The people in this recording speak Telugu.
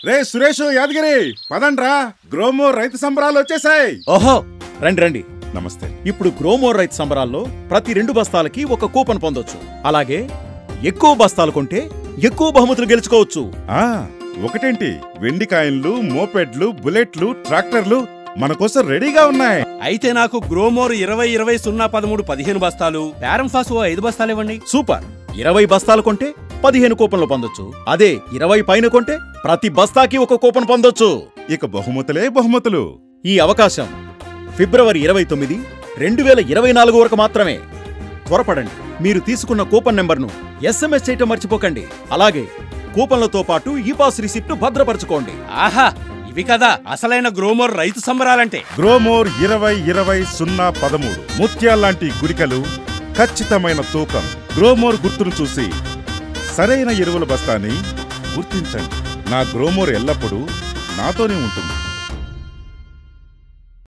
రే సురేష్, యాదగిరి పదండ్రా, గ్రోమోర్ రైతు సంబరాలు వచ్చేసాయి. ఓహో, రండి రండి. నమస్తే. ఇప్పుడు గ్రోమోర్ రైతు సంబరాల్లో ప్రతి 2 బస్తాలకి ఒక కూపన్ పొందొచ్చు. అలాగే ఎక్కువ బస్తాలు కొంటే ఎక్కువ బహుమతులు గెలుచుకోవచ్చు. ఒకటేంటి, వెండి కాయిన్లు, మోపెడ్లు, బుల్లెట్లు, ట్రాక్టర్లు మన కోసం రెడీగా ఉన్నాయి. అయితే నాకు గ్రోమోర్ 20-20-0-13-15 బస్తాలు, ప్యారంఫాస్ 5 బస్తాలు ఇవ్వండి. సూపర్. 20 బస్తాలు కొంటే 15 కూపన్లు పొందొచ్చు. అదే 20 పైన కొంటే ప్రతి బస్తాకి ఒక కూపన్ పొందొచ్చు. ఇక బహుమతులే బహుమతులు. ఈ అవకాశం ఫిబ్రవరి 29, 2024 వరకు మాత్రమే. త్వరపడండి. మీరు తీసుకున్న కూపన్ నెంబర్ను SMS చేయటం మర్చిపోకండి. అలాగే కూపన్లతో పాటు ఈ పాస్ రిసిప్ట్ భద్రపరచుకోండి. ఆహా, ఇవి కదా అసలైన గ్రోమోర్ రైతు సంబరాలంటే. గ్రోమోర్ 20-20-0-13 ముత్యాల్లాంటి గుడికలు, ఖచ్చితమైన తూకం. గ్రోమోర్ గుర్తును చూసి సరైన ఎరువుల బస్తాని గుర్తించండి. నా గ్రోమోర్ ఎల్లప్పుడూ నాతోనే ఉంటుంది.